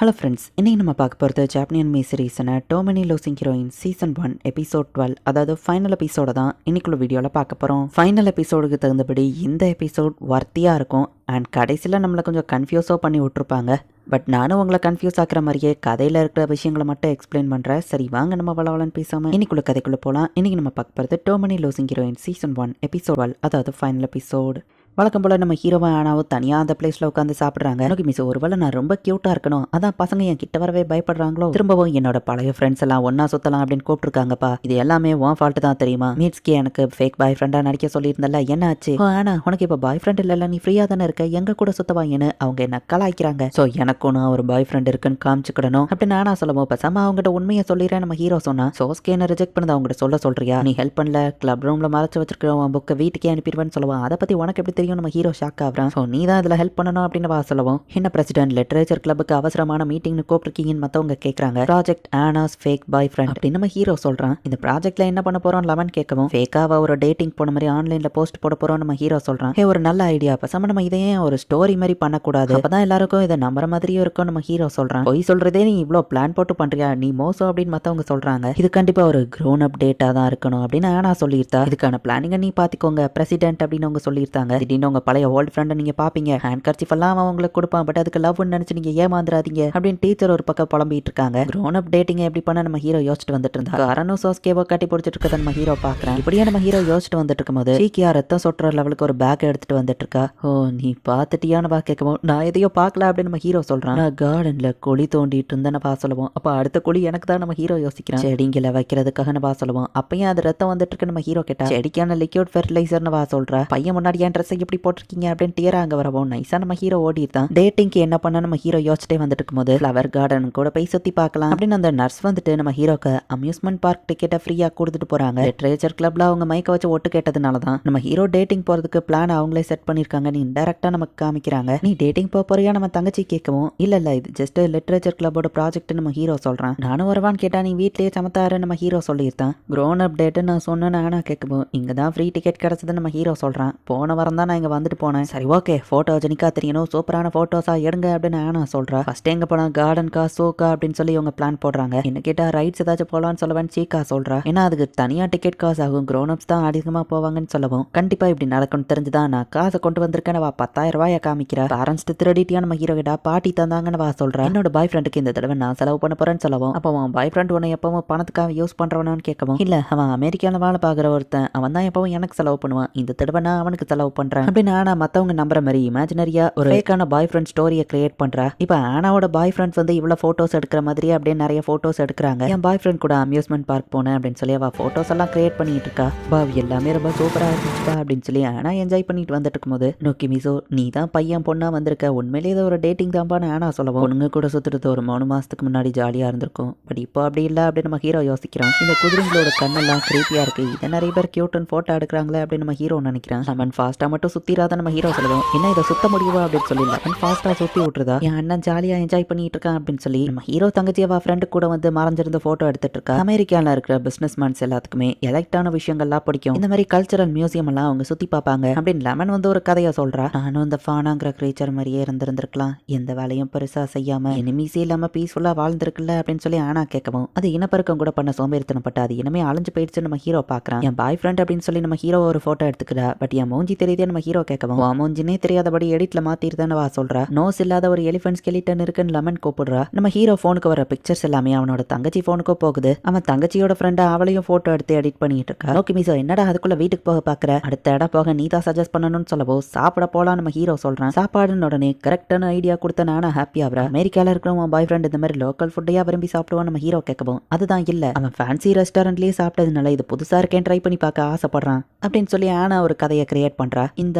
Hello friends, இன்னைக்கு நம்ம பார்க்க போகிறது ஜாப்பனியன் மீ சீரீஸான too many losing heroine season 1 episode 12, அதாவது ஃபைனல் எபிசோட தான் இன்னைக்குள்ள வீடியோவில் பார்க்க போகிறோம். ஃபைனல் எபிசோடுக்கு தகுந்தபடி இந்த எபிசோட் வர்த்தியாக இருக்கும் அண்ட் கடைசியில் நம்மளை கொஞ்சம் கன்ஃபியூஸோ பண்ணி விட்ருப்பாங்க. பட் நானும் உங்களை கன்ஃபியூஸ் ஆக்கிற மாதிரியே கதையில் இருக்கிற விஷயங்களை மட்டும் எக்ஸ்பிளைன் பண்ணுறேன். சரி வாங்க நம்ம வளவலன்னு பேசாமல் இன்னைக்குள்ள கதைக்குள்ளே போகலாம். இன்னைக்கு நம்ம பார்க்க போகிறது டோமனி லூசிங் ஹீரோயின் சீசன் 1 எபிசோட் 12, அதாவது ஃபைனல் எபிசோட். வழக்கம் போல் நம்ம ஹீரோவை ஆனாவும் தனியாக அந்த பிளேஸில் உட்காந்து சாப்பிட்றாங்க. எனக்கு மிஸ் ஒருவேளை நான் ரொம்ப க்யூட்டாக இருக்கணும், அதான் பசங்க என் கிட்ட வரவே பயப்படுறாங்களோ, திரும்பவும் என்னோட பழைய ஃப்ரெண்ட்ஸ் எல்லாம் ஒன்றா சுற்றலாம் அப்படின்னு கூப்பிட்டுருக்காங்கப்பா. இது எல்லாமே உன் ஃபால்ட்டு தான் தெரியுமா? மீட்ஸ்க்கு எனக்கு ஃபேக் பாய் ஃப்ரெண்டாக நடிக்க சொல்லியிருந்தல, என்ன ஆச்சு? ஆனா உனக்கு இப்போ பாய் ஃப்ரெண்ட் இல்லைல்ல, நீ ஃப்ரீயாக தானே இருக்க, எங்க கூட சுத்தவாங்கன்னு அவங்க என்ன கலாய்க்கிறாங்க. ஸோ எனக்கு ஒன்று ஒரு பாய் ஃப்ரெண்ட் இருக்குன்னு காமிச்சுக்கிடணும் அப்படின்னு நானா சொல்லவும், பேசாம அவங்ககிட்ட உண்மையை சொல்லிடுறேன் நம்ம ஹீரோ சொன்னா. சோஸ்கேனை ரிஜெக்ட் பண்ணது அவங்ககிட்ட சொல்றியா? நீ ஹெல்ப் பண்ணல, கிளப் ரூம்ல மறைச்சு வச்சிருக்க உன் புக்கை வீட்டுக்கே அனுப்பிடுவேன்னு சொல்லுவான். அதை பற்றி உனக்கு எப்படி தெரியும்? நம்ம ஹீரோ ஷாக்கா ஸோ நீ தான் இதில் ஹெல்ப் பண்ணணும் அப்படின்னு சொல்லவும், என்ன பிரசிடென்ட் லிட்ரேச்சர் கிளப்புக்கு அவசரமான மீட்டிங்னு கூப்பிட்டுருக்கீங்கன்னு மற்றவங்க கேட்குறாங்க. ப்ராஜெக்ட் ஆனாஸ் ஃபேக் பாய் ஃப்ரெண்ட் அப்படின்னு நம்ம ஹீரோ சொல்கிறான். இந்த ப்ராஜெக்ட்ல என்ன பண்ண போறோம் லெமன் கேட்கவும், ஃபேக்காக ஒரு டேட்டிங் போன மாதிரி ஆன்லைனில் போஸ்ட் போட போறோம் நம்ம ஹீரோ சொல்கிறான். ஒரு நல்ல ஐடியா, பேசாம நம்ம இதையே ஒரு ஸ்டோரி மாதிரி பண்ணக்கூடாது, அப்பதான் எல்லாருக்கும் இதை நம்புற மாதிரியும் இருக்கும் நம்ம ஹீரோ சொல்கிறான். பொய் சொல்றதே நீ இவ்வளோ பிளான் போட்டு பண்றியா, நீ மோசம் அப்படின்னு மற்றவங்க சொல்றாங்க. இது கண்டிப்பா ஒரு க்ரோன் அப் டேட்டா தான் இருக்கணும் அப்படின்னு ஆனா சொல்லியிருந்தா. இதுக்கான பிளானிங்கை நீ பார்த்துக்கோங்க பிரசிடென்ட் அப்படின்னு அவங்க சொல்லியிருந்தாங்க. திடீர்னு உங்க பழைய ஓல்டு ஃப்ரெண்டை நீங்க பாப்பீங்க, ஹேண்ட் கர்ச்சீஃப் எல்லாம் அவன் உங்களுக்கு கொடுப்பான், பட் அதுக்கு லவ்னு நினைச்சு நீங்க ஏமாந்துராதீங்க அப்படின்னு டீச்சர் ஒரு பக்கம் புலம்பிட்டு இருக்காங்க. க்ரோன் அப் டேட்டிங் எப்படி பண்ண நம்ம ஹீரோ யோசிச்சுட்டு வந்துட்டு இருந்தா. காரனும் சோஸ்கேவோ கட்டி பிடிச்சிட்டு இருக்கத நம்ம ஹீரோ பாக்குறேன். இப்படியே நம்ம ஹீரோ யோசிச்சுட்டு வந்துட்டு இருக்கும்போது சீக்கியா ரத்தம் சொட்டுற லெவலுக்கு ஒரு பேக் எடுத்துட்டு வந்துட்டு இருக்கா. ஓ நீ பாத்துட்டியான பா கேட்கவும், நான் எதையோ பார்க்கல அப்படின்னு நம்ம ஹீரோ சொல்றான். நான் கார்டன்ல குழி தோண்டிட்டு இருந்தேன்னு பா சொல்லுவோம். அப்ப அடுத்த குழி எனக்கு தான் நம்ம ஹீரோ யோசிக்கிறான். செடிங்களை வைக்கிறதுக்காக பா சொல்லுவோம். அப்பயும் அது ரத்தம் வந்துட்டு இருக்கு நம்ம ஹீரோ கேட்டா. செடிக்கான லிக்விட் ஃபெர்டிலைசர்னு வா சொல்றா. பையன் முன்னாடி என் ட்ரெஸ் எப்படி போட்டிருக்கீங்க அப்படின்னு டியரா அங்க வரவும் நைஸா நம்ம ஹீரோ ஓடிட்டான். டேட்டிங்க்கு என்ன பண்ண நம்ம ஹீரோ யோசிச்சிட்டே வந்துட்டு இருக்கும்போது ஃப்ளவர் கார்டன் கூட போய் சுத்தி பார்க்கலாம் அப்படின்னு அந்த நர்ஸ் வந்துட்டு நம்ம ஹீரோக்கு அம்யூஸ்மெண்ட் பார்க் டிக்கெட்டை ஃப்ரீயா கொடுத்துட்டு போறாங்க. லிட்ரேச்சர் கிளப்ல அவங்க மைக்க வச்சு ஒட்டு கேட்டதுனால தான் நம்ம ஹீரோ டேட்டிங் போறதுக்கு பிளான் அவங்களே செட் பண்ணிருக்காங்க. நீ இன்டெரக்டா நமக்கு காமிக்கிறாங்க. நீ டேட்டிங் போறியா நம்ம தங்கச்சி கேட்கவும், இல்ல இது ஜஸ்ட் லிட்ரேச்சர் கிளப்போட ப்ராஜெக்ட் நம்ம ஹீரோ சொல்றான். நானும் வருவான்னு கேட்டா நீ வீட்லயே சமத்தாரு நம்ம ஹீரோ சொல்லியிருந்தான். க்ரோன் அப் டேட் நான் சொன்னேன்னு ஆனா கேட்கவும், இங்க தான் ஃப்ரீ டிக்கெட் கிடைச்சது நம்ம ஹீரோ சொல்றான். போன வாரம் தான் நான் இங்க வந்துட்டு போனேன். சரி ஓகே, போட்டோ ஜெனிக்கா தெரியணும், சூப்பரான போட்டோஸா எடுங்க அப்படின்னு ஆனா சொல்றா. ஃபர்ஸ்ட் எங்க போனா கார்டன்கா சோக்கா அப்படின்னு சொல்லி இவங்க பிளான் போடுறாங்க. என்ன கேட்டா ரைட்ஸ் ஏதாச்சும் போலான்னு சொல்லவன் சீக்கா சொல்றா. ஏன்னா அதுக்கு தனியா டிக்கெட் காசு ஆகும், க்ரோன் அப்ஸ் தான் அதிகமா போவாங்கன்னு சொல்லவும், கண்டிப்பா இப்படி நடக்கும்னு தெரிஞ்சுதான் நான் காசை கொண்டு வந்திருக்கேன்னு வா 10,000 ரூபாயை காமிக்கிறா. பேரண்ட்ஸ் திருடிட்டியா நம்ம ஹீரோ கிட்ட பாட்டி தந்தாங்கன்னு வா சொல்றா. என்னோட பாய் ஃப்ரெண்டுக்கு இந்த தடவை நான் செலவு பண்ண போறேன்னு சொல்லவும், அப்போ அவன் பாய் ஃப்ரெண்ட் உன்னை எப்பவும் பணத்துக்காக யூஸ் பண்றவனான்னு கேட்கவும், இல்ல அவன் அமெரிக்கால வேலை பார்க்குற ஒருத்தன், அவன் தான் எப்பவும் எனக்கு செலவு பண்ணுவான், இந்த தடவை நான் அவனுக்கு செலவு பண்றேன் அப்படின்னு ஆனா மத்தவங்க நம்புற மாதிரி இமேஜினரியா ஒரு ஃபேக்கான பாய் ஃப்ரெண்ட் ஸ்டோரியை கிரியேட் பண்றா. இப்போ ஆனாவோட பாய் ஃப்ரெண்ட்ஸ் வந்து இவ்வளவு போட்டோஸ் எடுக்கிற மாதிரியே அப்படியே நிறைய போட்டோஸ் எடுக்கிறாங்க. என் பாய் ஃப்ரெண்ட் கூட அம்யூஸ்மெண்ட் பார்க் போனேன் அப்படின்னு சொல்லி அவ போட்டோஸ் எல்லாம் கிரியேட் பண்ணிட்டு இருக்கா. பாவ் எல்லாமே ரொம்ப சூப்பரா இருந்துச்சுப்பா அப்படின்னு சொல்லி ஆனா என்ஜாய் பண்ணிட்டு வந்துட்டு இருக்கும்போது, நோக்கி மிசோ நீ தான் பையன் பொண்ணா வந்திருக்க, உண்மையிலேயே இது ஒரு டேட்டிங் தான்பான்னு ஆனா சொல்லவும், பொண்ணுங்க கூட சுத்துறது ஒரு 3 மாசத்துக்கு முன்னாடி ஜாலியா இருந்திருக்கும், பட் இப்போ அப்படி இல்லை அப்படின்னு நம்ம ஹீரோ யோசிக்கிறான். இந்த குதிரைங்களோட கண்ணெல்லாம் கிரீப்பியா இருக்கு, இதை நிறைய பேர் கியூட்டன் போட்டோ எடுக்கிறாங்களே அப்படின்னு நம்ம ஹீரோ நினைக்கிறான். லெமன் ஃபாஸ்டா மட்டும் சுத்திராத நம்ம ஹீரோ சொல்லுவோம். என்ன இதை சுத்த முடியுவா அப்படின்னு சொல்லி லெமன் ஃபாஸ்டா சுத்தி விட்டுருதா. என் அண்ணன் ஜாலியா என்ஜாய் பண்ணிட்டு இருக்கான் அப்படின்னு சொல்லி நம்ம ஹீரோ தங்கச்சியவா ஃப்ரெண்டு கூட வந்து மறைஞ்சிருந்து போட்டோ எடுத்துட்டு இருக்கா. அமெரிக்கால இருக்கிற பிசினஸ் மேன்ஸ் எல்லாத்துக்குமே எலக்டான விஷயங்கள்லாம் பிடிக்கும், இந்த மாதிரி கல்ச்சரல் மியூசியம் எல்லாம் அவங்க சுத்தி பார்ப்பாங்க அப்படின்னு லெமன் வந்து ஒரு கதையை சொல்றா. நானும் இந்த ஃபானாங்கிற கிரீச்சர் மாதிரியே இருந்திருந்திருக்கலாம், எந்த வேலையும் பெருசா செய்யாம எனிமீஸே இல்லாம பீஸ்ஃபுல்லா வாழ்ந்திருக்குல்ல அப்படின்னு சொல்லி ஆனா கேட்கவும், அது இனப்பெருக்கம் கூட பண்ண சோம்பேறித்தனப்பட்ட அது இனிமே அழிஞ்சு போயிடுச்சு நம்ம ஹீரோ பாக்குறான். என் பாய் ஃப்ரெண்ட் அப்படின்னு சொல்லி நம்ம ஹீரோ ஒரு போட்டோ எடுத்துக்கிறா. பட் என் மூஞ்சி தெரியுதே நம்ம ஹீரோ கேட்கவும், மூஞ்சினே தெரியாதபடி எடிட்ல மாத்திருதானே வா சொல்றா. நோஸ் இல்லாத ஒரு எலிஃபென்ட் ஸ்கெலிட்டன் இருக்குன்னு லெமன் கூப்பிடுறா. நம்ம ஹீரோ போனுக்கு வர பிக்சர்ஸ் எல்லாமே அவனோட தங்கச்சி போனுக்கு போகுது. அவன் தங்கச்சியோட ஃப்ரெண்டா அவளையும் போட்டோ எடுத்து எடிட் பண்ணிட்டு இருக்கா. ஓகே மிசோ என்னடா அதுக்குள்ள வீட்டுக்கு போக பாக்குற, அடுத்த இடம் போக நீ தான் சஜஸ்ட் பண்ணணும்னு சொல்லவோ, சாப்பிட போலாம் நம்ம ஹீரோ சொல்றான். சாப்பாடுன்னு உடனே கரெக்டான ஐடியா கொடுத்த நானா ஹாப்பி ஆகுறா. அமெரிக்கால இருக்கிற பாய் ஃப்ரெண்ட் இந்த மாதிரி லோக்கல் ஃபுட்டையா விரும்பி சாப்பிடுவான் நம்ம ஹீரோ கேட்கவும், அதுதான் இல்ல அவன் ஃபேன்சி ரெஸ்டாரண்ட்லயே சாப்பிட்டதுனால இது புதுசா இருக்கேன் ட்ரை பண்ணி பார்க்க ஆசைப்படுறான் அப்படின்னு சொல்லி ஆனா ஒரு கதையை கிரியேட் பண்றா. இந்த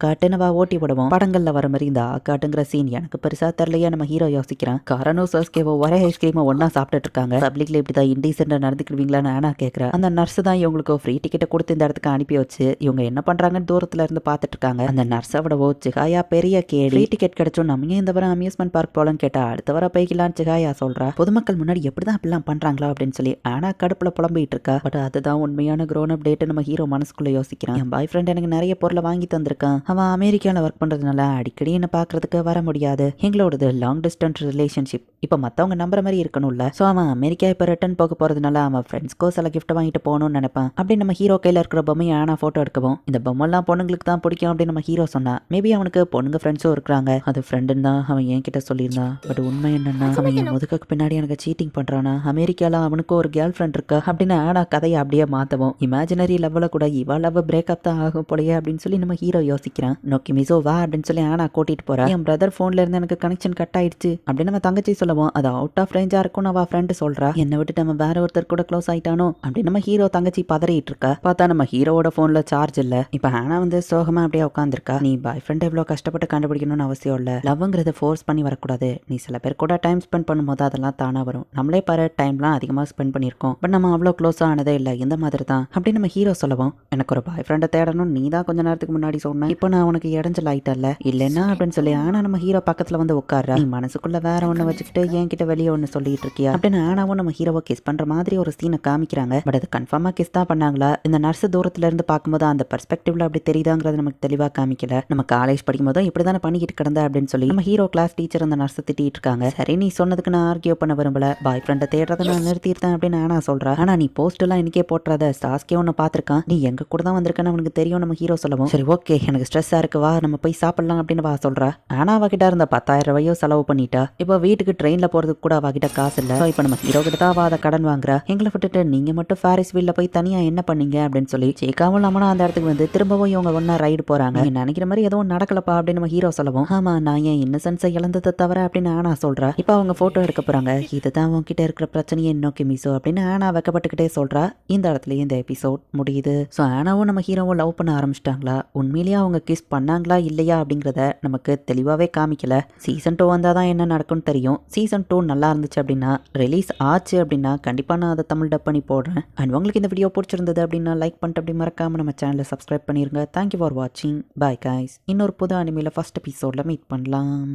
காட்டுன்னு ஓட்டி விடுவோம். படங்கள்ல வர மாதிரி இந்த காட்டுங்கிற சீன் எனக்கு பெருசா தெரியலையா நம்ம ஹீரோ யோசிக்கிறான். காரனும் சோஸ்கேவோ ஒரே ஐஸ்கிரீமை ஒன்னா சாப்பிட்டுட்டு இருக்காங்க. பப்ளிக்ல இப்படிதான் இன்டீசென்டா நடந்துக்கிடுவீங்களான்னு ஆனா கேட்கறா. அந்த நர்ஸ் தான் இவங்களுக்கு ஃப்ரீ டிக்கெட்டை கொடுத்து இந்த இடத்துக்கு அனுப்பி வச்சு இவங்க என்ன பண்றாங்கன்னு தூரத்துல இருந்து பாத்துட்டு இருக்காங்க. அந்த நர்ஸை விடவோ சிகாயா பெரிய கேடி, ஃப்ரீ டிக்கெட் கிடைச்சோம் நம்ம ஏன் இந்த வாரம் அம்யூஸ்மெண்ட் பார்க் போலன்னு கேட்டா அடுத்த வர போய்க்கலான்னு சிகாயா சொல்றா. பொதுமக்கள் முன்னாடி எப்படிதான் அப்படிலாம் பண்றாங்களா அப்படின்னு சொல்லி ஆனா கடுப்புல புலம்பிட்டு இருக்கா. பட் அதுதான் உண்மையான க்ரோன் அப் டேட் நம்ம ஹீரோ மனசுக்குள்ள யோசிக்கிறான். என் பாய் ஃப்ரெண்ட் எனக்கு நிறைய பொருளை வாங்கி தந்திருக்கான். அவன் அமெரிக்கால ஒர்க் பண்றதுனால அடிக்கடி என்ன பாக்குறதுக்கு வர முடியாது. எங்களோடது லாங் டிஸ்டன்ஸ் ரிலேஷன்ஷிப். இப்ப மத்தவங்க நம்புற மாதிரி இருக்கணும்ல. சோ அவன் அமெரிக்கா இப்ப ரிட்டர்ன் போக போறதுனால அவன் ஃப்ரெண்ட்ஸ்க்கோ சில கிஃப்ட் வாங்கிட்டு போகணும்னு நினைப்பான். அப்படி நம்ம ஹீரோ கையில இருக்கிற பொம்மையை ஆனா போட்டோ எடுக்கவும் இந்த பொம்மைலாம் பொண்ணுங்களுக்கு தான் பிடிக்கும் அப்படின்னு நம்ம ஹீரோ சொன்னா. மேபி அவனுக்கு பொண்ணுங்க ஃப்ரெண்ட்ஸும் இருக்கிறாங்க. அது ஃப்ரெண்டுன்னு தான் அவன் என்கிட்ட சொல்லியிருந்தான். பட் உண்மை என்னன்னா அவன் என் முதுகுக்கு பின்னாடி எனக்கு சீட்டிங் பண்றானா, அமெரிக்கால அவனுக்கு ஒரு கேர்ள் ஃப்ரெண்ட் இருக்கா அப்படின்னு ஆனா கதையை அப்படியே மாத்தவும் இமேஜினரி லெவல கூட இவா லவ் பிரேக்கப் தான் ஆகும் போலயே அப்படின்னு சொல்லி நம்ம ஹீரோ யோசிக்கிறான். நோக்கி மிசோ வா அப்படின்னு சொல்லி ஆனா கூட்டிட்டு போறா. என் பிரதர் போன்ல இருந்து எனக்கு கனெக்ஷன் கட் ஆயிடுச்சு அப்படின்னு நம்ம தங்கச்சி சொல்லவும் அது அவுட் ஆஃப் ரேஞ்சா இருக்கும் அவ ஃப்ரெண்ட் சொல்றா. என்னை விட்டு நம்ம வேற ஒருத்தர் கூட க்ளோஸ் ஆயிட்டானோ அப்படின்னு நம்ம ஹீரோ தங்கச்சி பதறிட்டு இருக்கா. பார்த்தா நம்ம ஹீரோவோட போன்ல சார்ஜ் இல்ல. இப்ப ஆனா வந்து சோகமா அப்படியே உட்காந்துருக்கா. நீ பாய் ஃப்ரெண்ட் எவ்வளவு கஷ்டப்பட்டு கண்டுபிடிக்கணும்னு அவசியம் இல்ல. லவ்ங்கிறத ஃபோர்ஸ் பண்ணி வரக்கூடாது. நீ சில பேர் கூட டைம் ஸ்பெண்ட் பண்ணும்போது அதெல்லாம் தானா வரும். நம்மளே பாரு டைம்லாம் அதிகமா ஸ்பெண்ட் பண்ணிருக்கோம். பட் நம்ம அவ்வளவு க்ளோஸா ஆனதே இல்ல. இந்த மாதிரி தான் அப்படின்னு நம்ம ஹீரோ சொல்லவும் எனக்கு ஒரு பாய் ஃப்ரெண்டை தேடணும் நீ தான் கொஞ்ச நேரத்துக்கு முன்னாடி சொன்ன. இப்போ நான் உனக்கு இடைஞ்சல் ஆயிட்டல்ல இல்லைன்னா அப்படின்னு சொல்லி ஆனா நம்ம ஹீரோ பக்கத்துல வந்து உட்கார்றா. நீ மனசுக்குள்ள வேற ஒண்ணு வச்சுக்கிட்டு என்கிட்ட வெளியே ஒண்ணு சொல்லிட்டு இருக்கியா அப்படின்னு ஆனாவும் நம்ம ஹீரோவை கிஸ் பண்ற மாதிரி ஒரு சீனை காமிக்கிறாங்க. பட் அது கன்ஃபார்மா கிஸ் தான் பண்ணாங்களா இந்த நர்ஸ் தூரத்துல இருந்து பார்க்கும்போது அந்த பெர்ஸ்பெக்டிவ்ல அப்படி தெரியுதாங்கிறது நமக்கு தெளிவா காமிக்கல. நம்ம காலேஜ் படிக்கும் போதும் இப்படிதானே பண்ணிக்கிட்டு கிடந்த அப்படின்னு சொல்லி நம்ம ஹீரோ கிளாஸ் டீச்சர் அந்த நர்ஸ் திட்டிட்டு இருக்காங்க. சரி நீ சொன்னதுக்கு நான் ஆர்கியூ பண்ண விரும்பல. பாய் ஃப்ரெண்டை தேடுறதை நான் நிறுத்திட்டேன் அப்படின்னு ஆனா சொல்றா. ஆனா நீ போஸ்ட் எல்லாம் இன்னைக்கே போட்டுறாத. சாஸ்கே ஒன்னு பாத்திருக்கான். நீ எங்க கூட தான் வந்திருக்கன்னு அவனுக்கு தெரியும் நம்ம ஹீரோ சொல்லவும் சரி ஓகே எனக்கு ஸ்ட்ரெஸ்ஸா இருக்கு வா நம்ம போய் சாப்பிடலாம் அப்படின்னு வா சொல்றா. ஆனா அவகிட்ட இருந்த 10,000 ரூபாயோ செலவு பண்ணிட்டா. இப்போ வீட்டுக்கு ட்ரெயின்ல போறதுக்கு கூட அவகிட்ட காசு இல்ல. இப்போ நம்ம ஹீரோ கிட்ட தான் அதை கடன் வாங்குறா. எங்களை விட்டுட்டு நீங்க மட்டும் பாரிஸ் வீல்ல போய் தனியா என்ன பண்ணீங்க அப்படின்னு சொல்லி சேக்காமல் நம்மனா அந்த இடத்துக்கு வந்து திரும்பவும் இவங்க ஒன்னா ரைடு போறாங்க. நீங்க நினைக்கிற மாதிரி எதுவும் நடக்கலப்பா அப்படின்னு நம்ம ஹீரோ சொல்லவும் ஆமா நான் என் இன்னசென்ஸை இழந்ததை தவிர அப்படின்னு ஆனா சொல்றா. இப்போ அவங்க போட்டோ எடுக்க போறாங்க. இதுதான் உங்ககிட்ட இருக்கிற பிரச்சனையை நோக்கி மிசோ அப்படின்னு ஆனா வைக்கப்பட்டுக்கிட்டே சொல்றா. இந்த இடத்துலயே இந்த எபிசோட் முடியுது. ஸோ ஆனாவும் நம்ம ஹீரோவும் லவ் பண்ண ஆரம்பிச்சிட்டாங்களா உண்மையிலேயே அவங்க கிஸ் பண்ணாங்களா இல்லையா அப்படிங்கிறத நமக்கு தெளிவாவே காமிக்கல. சீசன் 2 வந்தாதான் என்ன நடக்கும்னு தெரியும். சீசன் 2 நல்லா இருந்துச்சு அப்படின்னா ரிலீஸ் ஆச்சு அப்படின்னா கண்டிப்பா நான் அதை தமிழ் டப் பண்ணி போடுறேன். அண்ட் உங்களுக்கு இந்த வீடியோ பிடிச்சிருந்தது அப்படின்னா லைக் பண்ணிட்டு அப்படி மறக்காம நம்ம சேனலை சப்ஸ்கிரைப் பண்ணிருங்க. தேங்க்யூ ஃபார் வாட்சிங். Bye guys. இன்னொரு புது அனிமையில ஃபர்ஸ்ட் எபிசோட்ல மீட் பண்ணலாம்.